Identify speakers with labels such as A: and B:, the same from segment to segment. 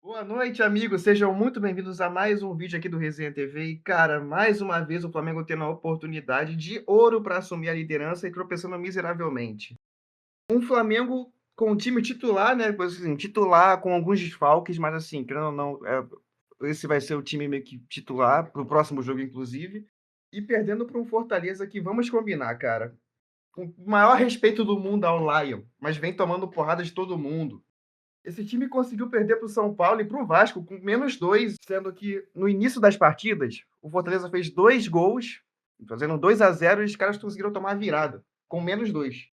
A: Boa noite, amigos. Sejam muito bem-vindos a mais um vídeo aqui do Resenha TV. E, cara, mais uma vez o Flamengo tendo a oportunidade de ouro para assumir a liderança e tropeçando miseravelmente. Um Flamengo com o time titular, né? Assim, titular com alguns desfalques, mas assim, querendo ou não, esse vai ser o time meio que titular para o próximo jogo, inclusive. E perdendo para um Fortaleza que, vamos combinar, cara, com o maior respeito do mundo ao Lion, mas vem tomando porrada de todo mundo. Esse time conseguiu perder para o São Paulo e para o Vasco com -2, sendo que no início das partidas, o Fortaleza fez 2 gols, fazendo 2-0 e os caras conseguiram tomar a virada, com -2.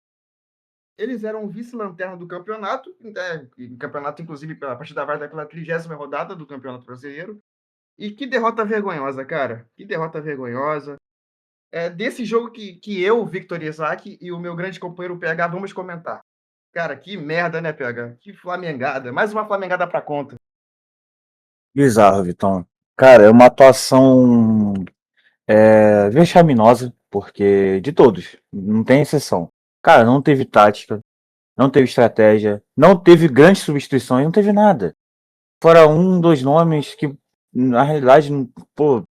A: Eles eram vice-lanterna do campeonato, campeonato inclusive a partida válida pela 30ª rodada do Campeonato Brasileiro. E que derrota vergonhosa, cara, que derrota vergonhosa. Desse jogo que eu, Victor Isaac e o meu grande companheiro PH vamos comentar. Cara, que merda, né, PH? Que flamengada. Mais uma flamengada pra conta.
B: Bizarro, Vitão. Cara, é uma atuação vexaminosa, porque de todos, não tem exceção. Cara, não teve tática, não teve estratégia, não teve grandes substituições, não teve nada. Fora um, dois nomes que, na realidade, pô,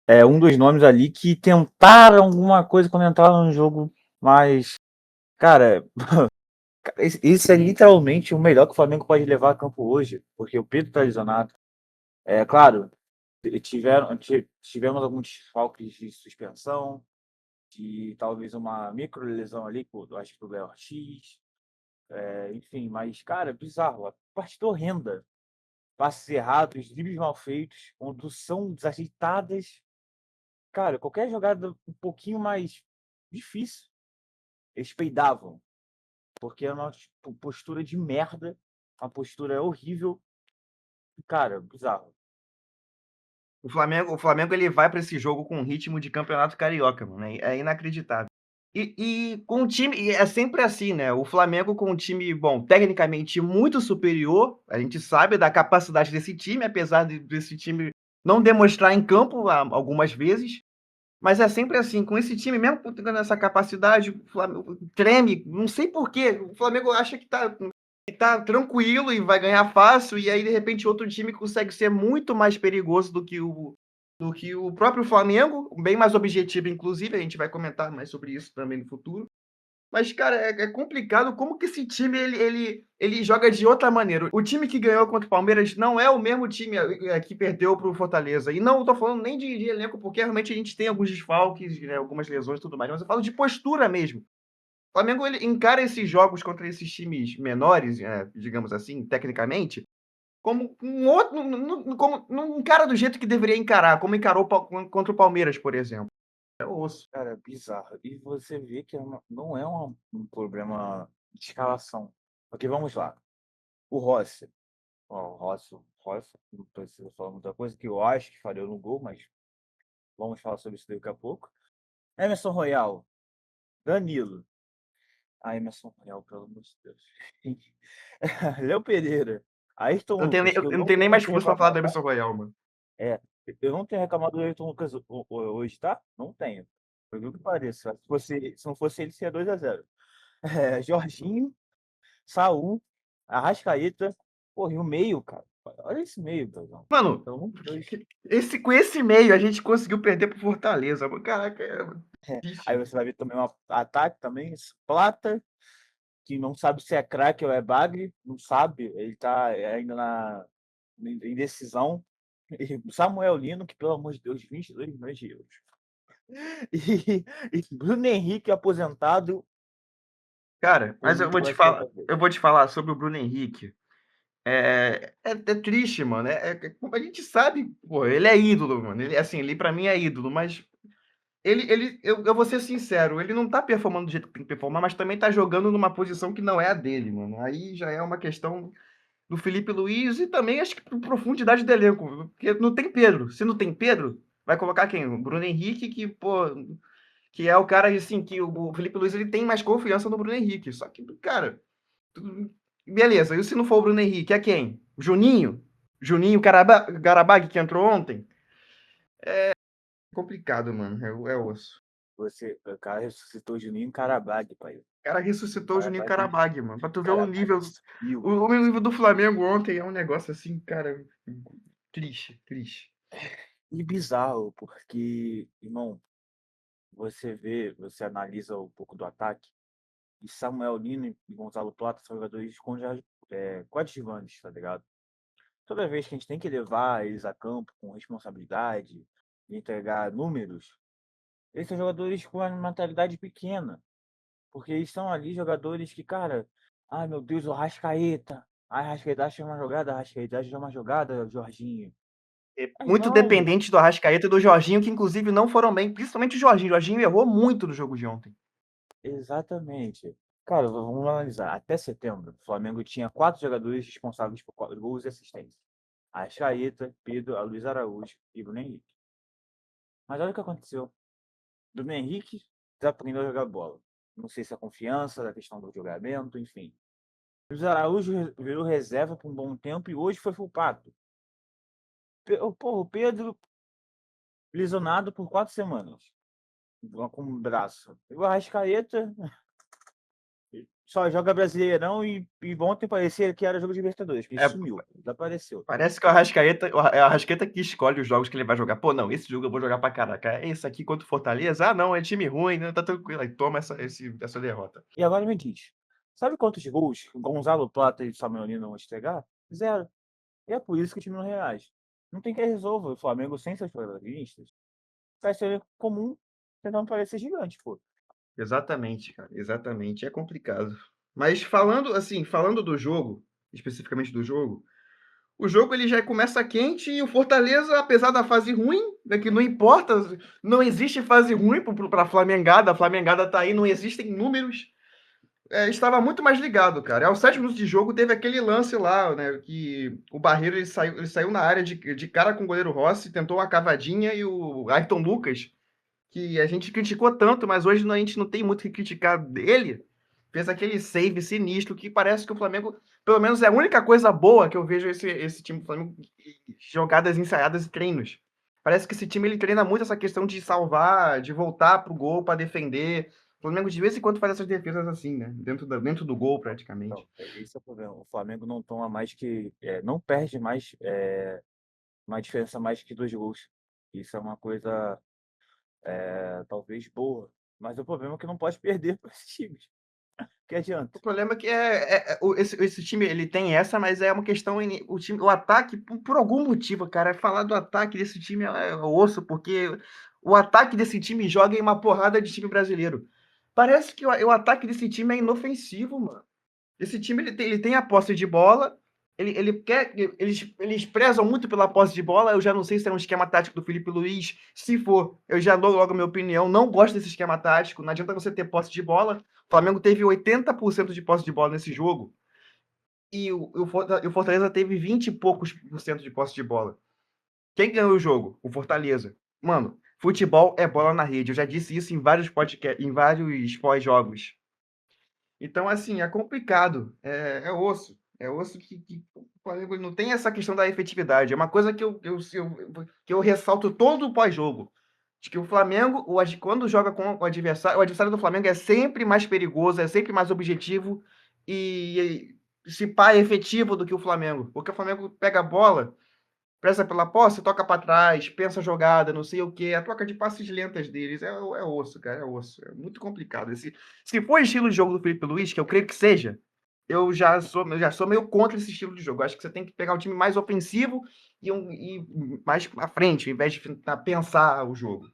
B: é um dos nomes ali que tentaram alguma coisa quando entraram no jogo, mas, cara, isso é literalmente o melhor que o Flamengo pode levar a campo hoje, porque o Pedro tá lesionado. É claro, tivemos alguns desfalques de suspensão, de talvez uma micro lesão ali, eu acho que o Léo Ortiz, enfim, mas, cara, bizarro, a partida horrenda. Passes errados, dribles mal feitos, condução desajeitadas. Cara, qualquer jogada um pouquinho mais difícil, eles peidavam, porque é uma postura de merda, uma postura horrível. Cara, bizarro.
A: O Flamengo ele vai para esse jogo com um ritmo de campeonato carioca, mano. É inacreditável. E com o time, e é sempre assim, né? O Flamengo com um time, bom, tecnicamente muito superior. A gente sabe da capacidade desse time, apesar desse time não demonstrar em campo algumas vezes. Mas é sempre assim, com esse time, mesmo tendo essa capacidade, o Flamengo treme, não sei por quê. O Flamengo acha que tá tranquilo e vai ganhar fácil, e aí, de repente, outro time consegue ser muito mais perigoso do que o próprio Flamengo, bem mais objetivo, inclusive, a gente vai comentar mais sobre isso também no futuro. Mas, cara, é complicado como que esse time ele joga de outra maneira. O time que ganhou contra o Palmeiras não é o mesmo time que perdeu para o Fortaleza. E não estou falando nem de elenco, porque realmente a gente tem alguns desfalques, né, algumas lesões e tudo mais, mas eu falo de postura mesmo. O Flamengo ele encara esses jogos contra esses times menores, digamos assim, tecnicamente, como um outro, como não encara do jeito que deveria encarar, como encarou contra o Palmeiras, por exemplo. É osso.
B: Cara, bizarro. E você vê que não é um problema de escalação. Porque vamos lá. O Rossi. Ó, o Rossi, não precisa falar muita coisa, que eu acho que falhou no gol, mas vamos falar sobre isso daqui a pouco. Emerson Royal, Danilo. Ah, Emerson Royal, pelo amor de Deus. Léo Pereira, Ayrton
A: Eu não tenho nem,
B: Lucas, que
A: eu
B: eu
A: não
B: não
A: tenho nem
B: tenho o
A: mais
B: que
A: força pra falar
B: reclamar,
A: do
B: tá?
A: Emerson Royal, mano.
B: É, eu não tenho reclamado do Ayrton Lucas hoje, tá? Não tenho. Por que pareça. Se não fosse ele, seria 2-0. Jorginho, Saul, Arrascaeta, porra, e o meio, cara. Olha esse meio, Dazão.
A: Mano,
B: Pelo amor de Deus.
A: com esse meio a gente conseguiu perder pro Fortaleza, mano. Caraca, é
B: Aí
A: triste.
B: você vai ver também um ataque também, Plata, que não sabe se é craque ou é bagre, não sabe, ele tá ainda na indecisão. E Samuel Lino, que pelo amor de Deus, 22 milhões de euros. E Bruno Henrique aposentado,
A: Cara, mas eu
B: comigo
A: vou te
B: vai ser
A: falar,
B: outra vez.
A: eu vou te falar sobre o Bruno Henrique. É triste, mano. A gente sabe, pô, ele é ídolo, mano. Ele, assim, ele pra mim é ídolo, mas eu vou ser sincero, ele não tá performando do jeito que tem que performar, mas também tá jogando numa posição que não é a dele, mano. Aí já é uma questão do Felipe Luiz e também acho que por profundidade do elenco, porque não tem Pedro. Se não tem Pedro, vai colocar quem? O Bruno Henrique, que, pô, que é o cara, assim, que o Felipe Luiz ele tem mais confiança no Bruno Henrique. Só que, cara, beleza. E se não for o Bruno Henrique, é quem? O Juninho? Juninho Garabag, que entrou ontem? Complicado, mano. É osso.
B: O cara ressuscitou o Juninho Carabag, pai.
A: O cara ressuscitou o Juninho
B: Carabagem,
A: Karabag, mano. Pra tu ver o
B: Carabagem
A: nível.
B: sumiu.
A: O nível do Flamengo ontem é um negócio assim, cara. Triste, triste.
B: E bizarro, porque, irmão, você analisa um pouco do ataque, e Samuel Lino e Gonzalo Plata são jogadores coadjuvantes, tá ligado? Toda vez que a gente tem que levar eles a campo com responsabilidade, e entregar números, eles são jogadores com uma mentalidade pequena, porque eles são ali jogadores que, cara, ai meu Deus, o Arrascaeta, ai, Arrascaeta acha uma jogada, Arrascaeta acha uma jogada, Jorginho.
A: É
B: Mas,
A: muito
B: irmão,
A: dependente do Arrascaeta e do Jorginho, que inclusive não foram bem, principalmente o Jorginho. O Jorginho errou muito no jogo de ontem.
B: exatamente. Cara, vamos analisar. Até setembro, o Flamengo tinha 4 jogadores responsáveis por 4 gols e assistências. Arrascaeta, Pedro, Luiz Araújo e Bruno Henrique. Mas olha o que aconteceu. Bruno Henrique desaprendeu a jogar bola. Não sei se é a confiança, da questão do julgamento, enfim. Luiz Araújo virou reserva por um bom tempo e hoje foi culpado. O Pedro lesionado por 4 semanas, com o braço. E o Arrascaeta só joga Brasileirão e ontem parecia que era jogo de Libertadores, que ele
A: É,
B: sumiu, desapareceu.
A: parece que o Arrascaeta que escolhe os jogos que ele vai jogar. Pô, não, esse jogo eu vou jogar pra caraca. É esse aqui contra o Fortaleza? Ah, não, é time ruim, né? Tá tranquilo. Aí toma essa derrota.
B: E agora me diz, sabe quantos gols Gonzalo Plata e Samuel Lino vão entregar? Zero. E é por isso que o time não reage. Não tem quem resolva. O Flamengo sem seus protagonistas vai ser comum tentando parecer gigante, pô.
A: Exatamente, cara. Exatamente. É complicado. Mas falando do jogo, especificamente do jogo, o jogo ele já começa quente e o Fortaleza, apesar da fase ruim, né, que não importa, não existe fase ruim para a Flamengada tá aí, não existem números, estava muito mais ligado, cara. Aos 7 minutos de jogo teve aquele lance lá, né, que o Barreiro ele saiu na área de cara com o goleiro Rossi, tentou uma cavadinha e o Ayrton Lucas, que a gente criticou tanto, mas hoje a gente não tem muito o que criticar dele, fez aquele save sinistro que parece que o Flamengo, pelo menos é a única coisa boa que eu vejo esse time do Flamengo, jogadas ensaiadas e treinos. Parece que esse time ele treina muito essa questão de salvar, de voltar pro gol para defender. O Flamengo de vez em quando faz essas defesas assim, né? Dentro do gol,
B: Então,
A: praticamente.
B: esse é o problema. O Flamengo não toma mais que. Não perde mais uma diferença mais que 2 gols. Isso é uma coisa talvez boa. Mas o problema é que não pode perder para esses times. Que adianta?
A: O problema é que esse time ele tem essa, mas é uma questão o ataque por algum motivo, cara, falar do ataque desse time é osso, porque o ataque desse time joga em uma porrada de time brasileiro. Parece que o ataque desse time é inofensivo, mano. Esse time ele tem a posse de bola, ele quer, eles prezam muito pela posse de bola. Eu já não sei se é um esquema tático do Felipe Luiz. Se for, eu já dou logo a minha opinião. Não gosto desse esquema tático. Não adianta você ter posse de bola. O Flamengo teve 80% de posse de bola nesse jogo e o Fortaleza teve 20 e poucos por cento de posse de bola. Quem ganhou o jogo? O Fortaleza. Mano, futebol é bola na rede. Eu já disse isso em vários podcasts, em vários pós-jogos. Então, assim, é complicado. É osso. É osso que o Flamengo não tem essa questão da efetividade. É uma coisa que eu ressalto todo o pós-jogo. De que o Flamengo, quando joga com o adversário do Flamengo é sempre mais perigoso, é sempre mais objetivo e se pá é efetivo do que o Flamengo. Porque o Flamengo pega a bola, pressa pela posse, toca para trás, pensa a jogada, não sei o quê. A troca de passes lentas deles é osso, cara, é osso. É muito complicado. Se for estilo de jogo do Felipe Luiz, que eu creio que seja, eu já sou meio contra esse estilo de jogo. Eu acho que você tem que pegar um time mais ofensivo e mais à frente, ao invés de pensar o jogo.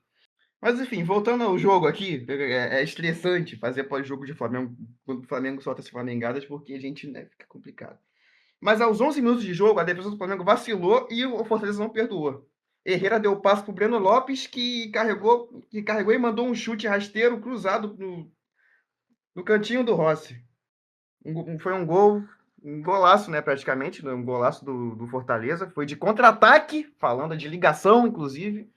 A: Mas enfim, voltando ao jogo aqui, é estressante fazer pós-jogo de Flamengo, quando o Flamengo solta as flamengadas, porque a gente, né, fica complicado. Mas aos 11 minutos de jogo, a defesa do Flamengo vacilou e o Fortaleza não perdoou. Herrera deu o passe para o Breno Lopes, que carregou e mandou um chute rasteiro cruzado no cantinho do Rossi. Foi um gol, um golaço, né, praticamente, né, um golaço do Fortaleza. Foi de contra-ataque, falando de ligação, inclusive.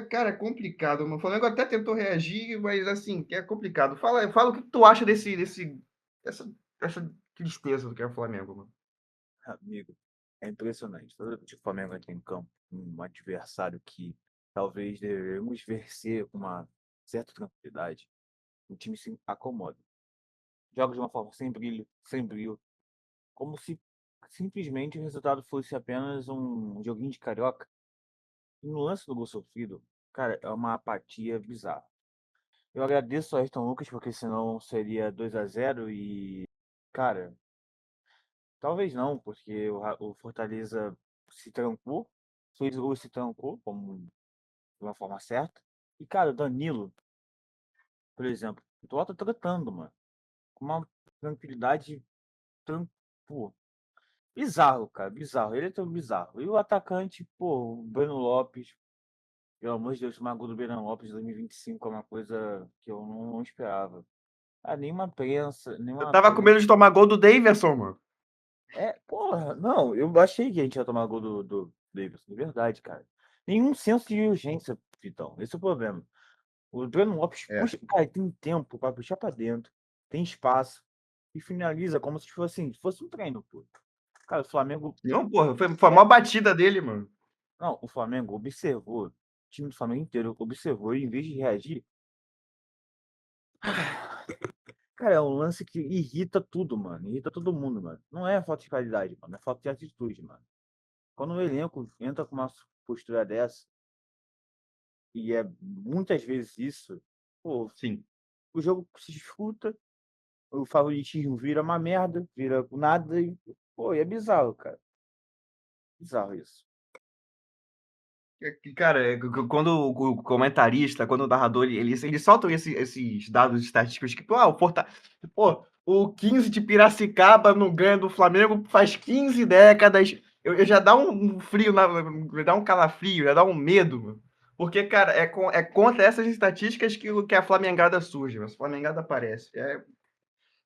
A: Cara, é complicado. O Flamengo até tentou reagir, mas assim, é complicado. Fala o que tu acha dessa tristeza do que é o Flamengo, mano.
B: Amigo, é impressionante. Toda vez que o Flamengo entra em campo, um adversário que talvez devemos vencer com uma certa tranquilidade. o time se acomoda. Joga de uma forma sem brilho, como se simplesmente o resultado fosse apenas um joguinho de carioca. E no lance do gol sofrido, cara, é uma apatia bizarra. Eu agradeço ao Ayrton Lucas, porque senão seria 2-0 e, cara, talvez não, porque o Fortaleza se trancou, fez o gol e se trancou, como de uma forma certa. E, cara, o Danilo, por exemplo, o Totti tá tratando, mano, com uma tranquilidade, pô, bizarro, cara, bizarro. Ele é tão bizarro. E o atacante, pô, o Breno Lopes, pelo amor de Deus, o Mago do Breno Lopes de 2025 é uma coisa que eu não esperava. Ah,
A: Eu
B: nenhuma
A: tava com
B: prensa.
A: medo de tomar gol do Daverson, mano.
B: É, porra, não, eu achei que a gente ia tomar gol do Davidson, de verdade, cara. Nenhum senso de urgência, Vitão. Esse é o problema. O Breno Lopes
A: É.
B: puxa, cara, tem tempo pra puxar pra dentro, tem espaço e finaliza como se fosse assim, se fosse um treino, pô. Cara, o Flamengo.
A: Não, porra, foi a maior batida dele, mano.
B: Não, o Flamengo observou, o time do Flamengo inteiro observou e em vez de reagir, cara, é um lance que irrita tudo, mano. Irrita todo mundo, mano. Não é falta de qualidade, mano. É falta de atitude, mano. Quando o elenco entra com uma postura dessa, e é muitas vezes isso, pô,
A: Sim.
B: o jogo se disputa, o favoritismo vira uma merda, vira nada e, pô, e é bizarro, cara. Bizarro isso.
A: Cara, quando o comentarista, quando o narrador, eles soltam esses dados estatísticos que, pô, o 15 de Piracicaba não ganha do Flamengo faz 15 décadas. Eu já dá um frio, já dá um calafrio, já dá um medo, mano. Porque, cara, é contra essas estatísticas que a Flamengada surge, a Flamengada aparece.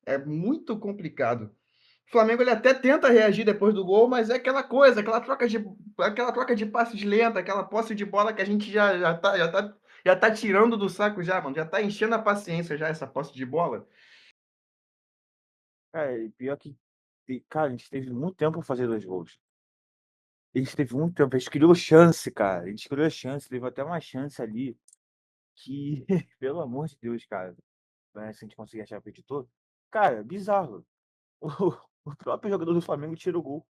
A: É muito complicado. O Flamengo ele até tenta reagir depois do gol, mas é aquela coisa, aquela troca de passes lenta, aquela posse de bola que a gente já tá tirando do saco já, mano. Já tá enchendo a paciência já essa posse de bola.
B: Cara, e pior que, cara, a gente teve muito tempo pra fazer 2 gols. A gente teve muito tempo, a gente criou chance, cara. A gente criou chance, teve até uma chance ali que, pelo amor de Deus, cara, né, se a gente conseguir achar o editor, cara, bizarro. O próprio jogador do Flamengo tira o gol.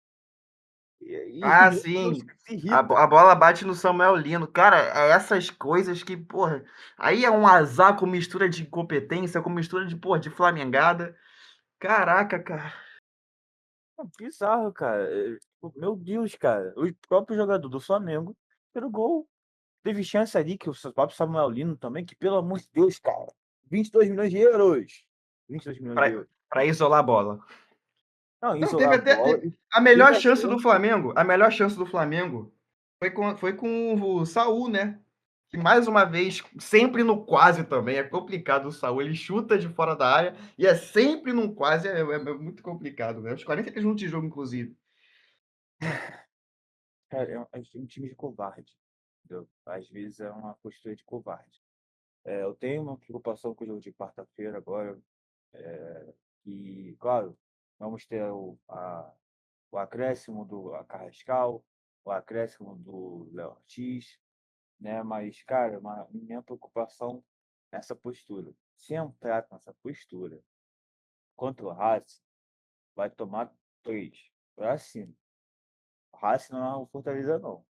A: Ah,
B: Meu Deus,
A: sim.
B: se
A: A
B: irrita.
A: bola bate no Samuel Lino. Cara, é essas coisas que, porra. Aí é um azar com mistura de incompetência, com mistura de, porra, de flamengada. Caraca, cara.
B: É bizarro, cara. Tipo, meu Deus, cara. O próprio jogador do Flamengo pelo gol. Teve chance ali que o próprio Samuel Lino também, que pelo amor de Deus, cara. 22 milhões de euros. 22 milhões de
A: Pra,
B: euros.
A: pra isolar a bola.
B: Não,
A: Não,
B: isolar
A: teve
B: a
A: até.
B: bola.
A: A
B: Teve
A: melhor
B: a
A: chance do
B: chance.
A: Flamengo. A melhor chance do Flamengo foi com o Saul, né? Que mais uma vez, sempre no quase também. É complicado o Saul. Ele chuta de fora da área e é sempre no quase. É muito complicado, né? Os 40 minutos de jogo, inclusive.
B: Cara, é um time de covarde. Entendeu? Às vezes é uma postura de covarde. Eu tenho uma preocupação com o jogo de quarta-feira agora. E, claro, vamos ter o acréscimo do Carrascal, o acréscimo do Léo Ortiz, né? Mas, cara, minha preocupação é essa postura. Se entrar com essa postura contra o Racing, vai tomar 3 pra cima. O Racing não é o Fortaleza, não.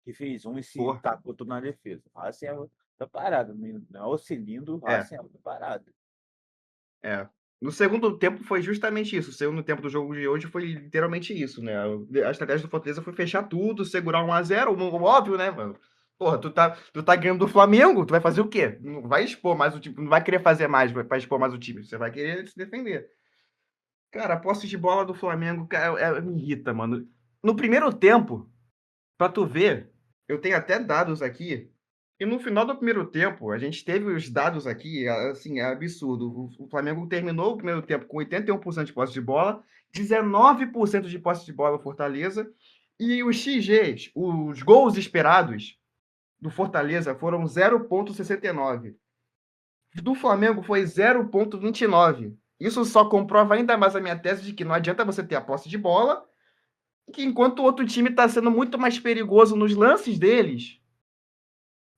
B: Que fez um e se
A: Pô,
B: tacou tudo na defesa. O Racing é outra parada. Não é o cilindro, o
A: é.
B: Racing é outra parada.
A: É. No segundo tempo foi justamente isso. O segundo tempo do jogo de hoje foi literalmente isso, né? A estratégia do Fortaleza foi fechar tudo, segurar 1-0, óbvio, né, mano? Porra, tu tá ganhando do Flamengo, tu vai fazer o quê? Não vai expor mais o time, não vai querer fazer mais pra expor mais o time. Você vai querer se defender. Cara, a posse de bola do Flamengo, cara, me irrita, mano. No primeiro tempo, pra tu ver, eu tenho até dados aqui. E no final do primeiro tempo, a gente teve os dados aqui, assim, é absurdo. O Flamengo terminou o primeiro tempo com 81% de posse de bola, 19% de posse de bola do Fortaleza, e os XGs, os gols esperados do Fortaleza foram 0,69. Do Flamengo foi 0,29. Isso só comprova ainda mais a minha tese de que não adianta você ter a posse de bola, que enquanto o outro time está sendo muito mais perigoso nos lances deles,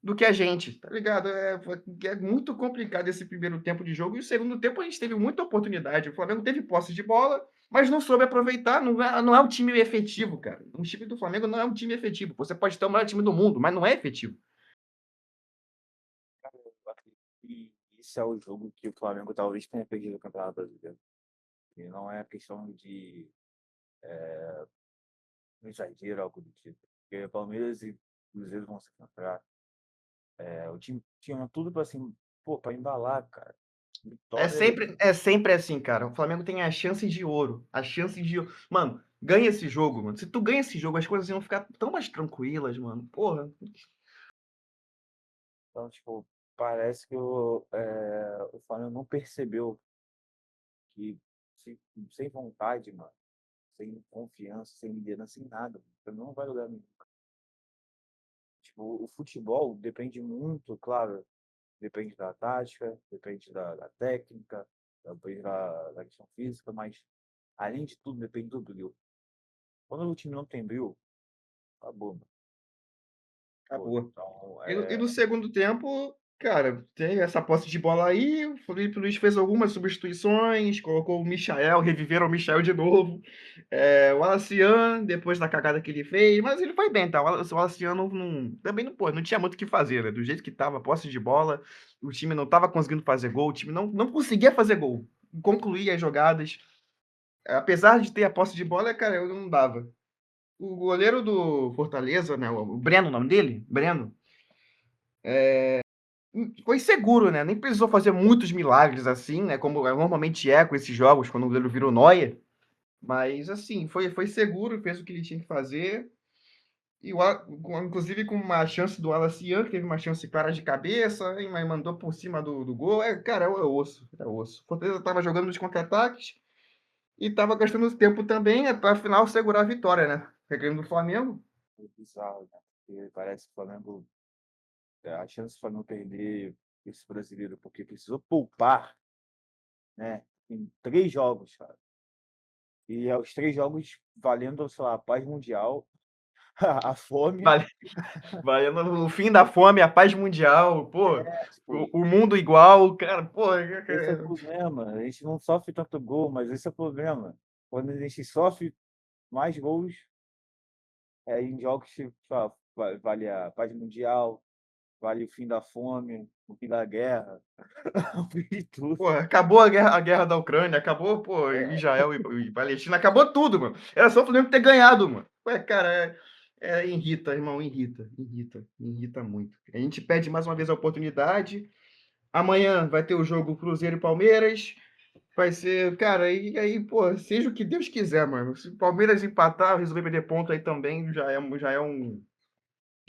A: do que a gente, tá ligado? É muito complicado esse primeiro tempo de jogo, e o segundo tempo a gente teve muita oportunidade. O Flamengo teve posse de bola, mas não soube aproveitar. Não é um time efetivo, cara. O time do Flamengo não é um time efetivo. Você pode ter o melhor time do mundo, mas não é efetivo.
B: Eu acredito que esse é o jogo que o Flamengo talvez tenha perdido o Campeonato Brasileiro. E não é questão de um exagero, algo do tipo. Porque Palmeiras e Cruzeiro vão se encontrar. O time tinha tudo para assim, pô, para embalar, cara.
A: É
B: Vitória.
A: sempre, é sempre assim, cara. O Flamengo tem a chance de ouro. A chance de ouro. Mano, ganha esse jogo, mano. Se tu ganha esse jogo, as coisas iam ficar tão mais tranquilas, mano. Porra.
B: Então, tipo, parece que o Flamengo não percebeu que sem vontade, mano, sem confiança, sem liderança, sem nada, mano, o Flamengo não vai lugar nenhum. Tipo, o futebol depende muito, claro, depende da tática, depende da técnica, depende da questão física, mas além de tudo, depende do brilho. Quando o time não tem brilho, acabou, mano. Pô,
A: Acabou.
B: então,
A: E no segundo tempo, cara, tem essa posse de bola aí. O Felipe Luiz fez algumas substituições, colocou o Michael, reviveram o Michael de novo. O Alacian, depois da cagada que ele fez, mas ele foi bem, tá? O Alacian também não, pô, não tinha muito o que fazer, né? Do jeito que tava, posse de bola, o time não tava conseguindo fazer gol, o time não conseguia fazer gol, concluir as jogadas. Apesar de ter a posse de bola, cara, eu não dava. O goleiro do Fortaleza, né? O Breno, o nome dele? Breno. Foi seguro, né? Nem precisou fazer muitos milagres assim, né? Como normalmente é com esses jogos, quando o goleiro vira o Neuer. Mas, assim, foi seguro, fez o que ele tinha que fazer. Inclusive com uma chance do Alacian, que teve uma chance clara de cabeça, mas mandou por cima do gol. Cara, é osso, é osso. O Fortaleza estava jogando nos contra-ataques e estava gastando tempo também, para afinal segurar a vitória, né? Pegando do Flamengo.
B: bizarro, né? Porque parece que o Flamengo, a chance do Flamengo perder esse brasileiro, porque precisou poupar, né? Em 3 jogos, cara. E os 3 jogos valendo, sei lá, a paz mundial, a fome.
A: Vale, valendo o fim da fome, a paz mundial, pô,
B: Tipo,
A: o mundo igual, cara, pô.
B: esse é o problema. A gente não sofre tanto gol, mas esse é o problema. Quando a gente sofre mais gols, em jogos que vale a paz mundial, vale o fim da fome, o fim da guerra, o fim de tudo.
A: Pô, acabou a guerra da Ucrânia, acabou, pô, Israel e Palestina, acabou tudo, mano. Era só o Flamengo ter ganhado, mano. Ué, cara, irrita, irmão, irrita muito. A gente pede mais uma vez a oportunidade. Amanhã vai ter o jogo Cruzeiro e Palmeiras. Vai ser, cara, e aí, pô, seja o que Deus quiser, mano. Se o Palmeiras empatar, resolver perder ponto aí também,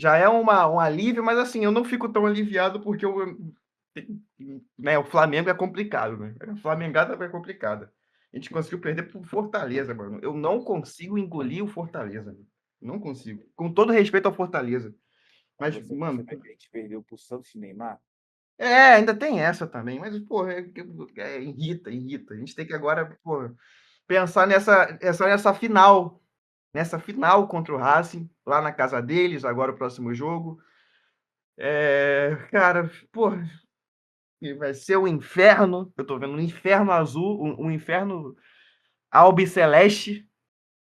A: um alívio, mas assim, eu não fico tão aliviado porque né, o Flamengo é complicado, né? A Flamengada é complicada. A gente conseguiu perder pro Fortaleza, mano. Eu não consigo engolir o Fortaleza, mano. Não consigo. Com todo respeito ao Fortaleza.
B: Mas
A: Mas,
B: você
A: mano,
B: percebe que a gente perdeu pro Santos e Neymar?
A: ainda tem essa também. Mas, porra, irrita. A gente tem que agora, porra, pensar nessa final. Nessa final contra o Racing, lá na casa deles, agora o próximo jogo. Cara, porra, e vai ser um inferno. Eu tô vendo um inferno azul, um inferno albiceleste,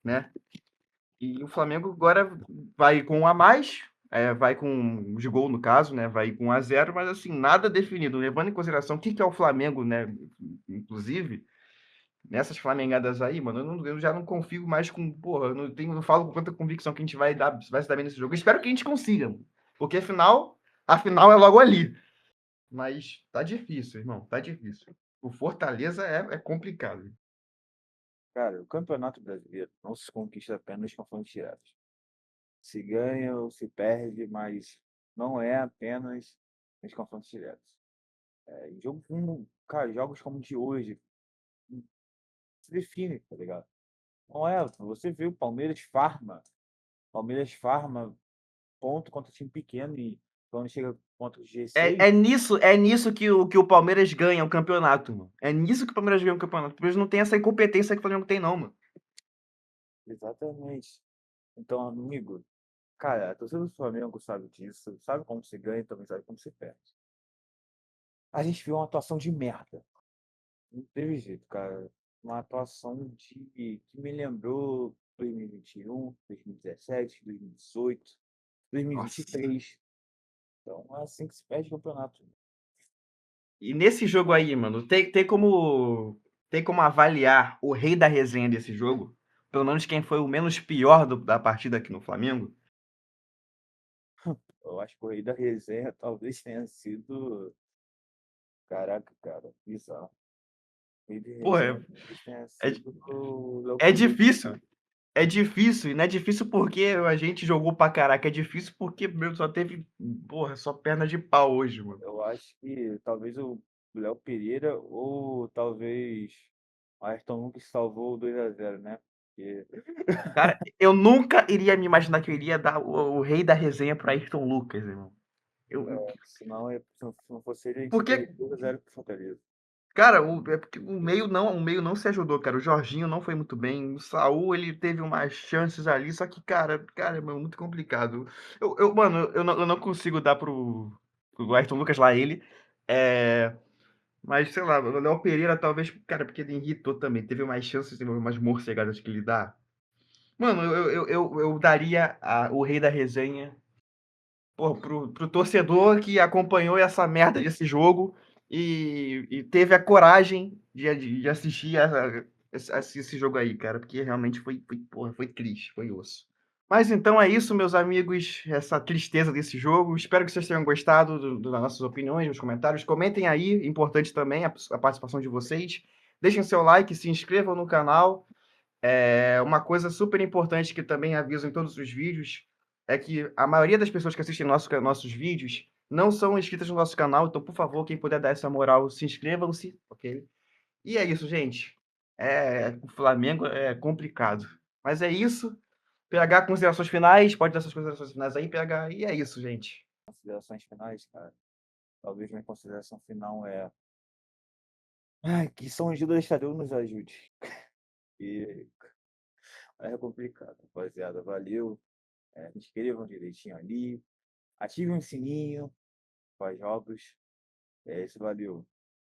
A: né? E o Flamengo agora vai com um a mais, vai com de gol no caso, né? Vai com 1-0, mas assim, nada definido. Levando em consideração o que que é o Flamengo, né? Inclusive, nessas flamengadas aí, mano, eu já não confio mais com. Porra, não falo com quanta convicção que a gente vai se dar bem nesse jogo. Eu espero que a gente consiga, mano, porque a final é logo ali. Mas tá difícil, irmão, tá difícil. O Fortaleza é complicado.
B: Cara, o Campeonato Brasileiro não se conquista apenas com confrontos diretos. Se ganha ou se perde, mas não é apenas nos confrontos diretos. Em jogo como, cara, jogos como o de hoje, se define, tá ligado? Não é, você vê o Palmeiras farma ponto contra time pequeno e quando chega contra o G6,
A: É nisso que o Palmeiras ganha o campeonato, mano. É nisso que o Palmeiras ganha o campeonato. O Palmeiras não tem essa incompetência que o Flamengo tem, não, mano.
B: exatamente. Então, amigo, Cara, a torcida do Flamengo sabe disso, sabe como se ganha e também sabe como se perde. A gente viu uma atuação de merda. Não teve jeito, cara. Uma atuação que me lembrou 2021, 2017, 2018,
A: Nossa.
B: 2023. Então é assim que se perde o campeonato.
A: E nesse jogo aí, mano, tem como avaliar o rei da resenha desse jogo? Pelo menos quem foi o menos pior da partida aqui no Flamengo?
B: Eu acho que o rei da resenha talvez tenha sido. Caraca, cara, bizarro. O rei da resenha
A: Porra,
B: talvez tenha
A: é,
B: sido o Léo
A: é
B: Pereira.
A: difícil. É difícil, e não é difícil porque a gente jogou pra caraca, é difícil porque, meu, só teve, porra, só perna de pau hoje, mano.
B: Eu acho que talvez o Léo Pereira ou talvez o Ayrton Lucas salvou o 2-0, né? Porque
A: Cara, eu nunca iria me imaginar que eu iria dar o rei da resenha pra Ayrton Lucas, irmão.
B: senão, se não fosse ele, a gente ia
A: Porque,
B: perder 2-0 pro Fortaleza.
A: cara, é porque o meio não se ajudou, cara. O Jorginho não foi muito bem. O Saul, ele teve umas chances ali, só que, cara, é muito complicado. Mano, eu não consigo dar pro Ayrton Lucas lá ele. É, mas, sei lá, o Léo Pereira talvez, cara, porque ele irritou também. Teve umas chances, teve umas morcegadas que ele dá. Mano, eu daria o rei da resenha, pô, pro torcedor que acompanhou essa merda desse jogo e teve a coragem de assistir esse jogo aí, cara, porque realmente porra, foi triste, foi osso. Mas então é isso, meus amigos, essa tristeza desse jogo. Espero que vocês tenham gostado das nossas opiniões, nos comentários. Comentem aí, importante também a participação de vocês. Deixem seu like, se inscrevam no canal. Uma coisa super importante que também aviso em todos os vídeos é que a maioria das pessoas que assistem nossos vídeos não são inscritas no nosso canal, então, por favor, quem puder dar essa moral, se inscrevam-se, ok? E é isso, gente. O Flamengo é complicado. Mas é isso. PH, considerações finais. Pode dar suas considerações finais aí, PH. E é isso, gente.
B: Considerações finais, cara. Talvez minha consideração final é. Ai, que São Judas Tadeu nos ajude. E é complicado, rapaziada. Valeu. Inscrevam direitinho ali. Ativem o sininho para jogos. É isso, valeu.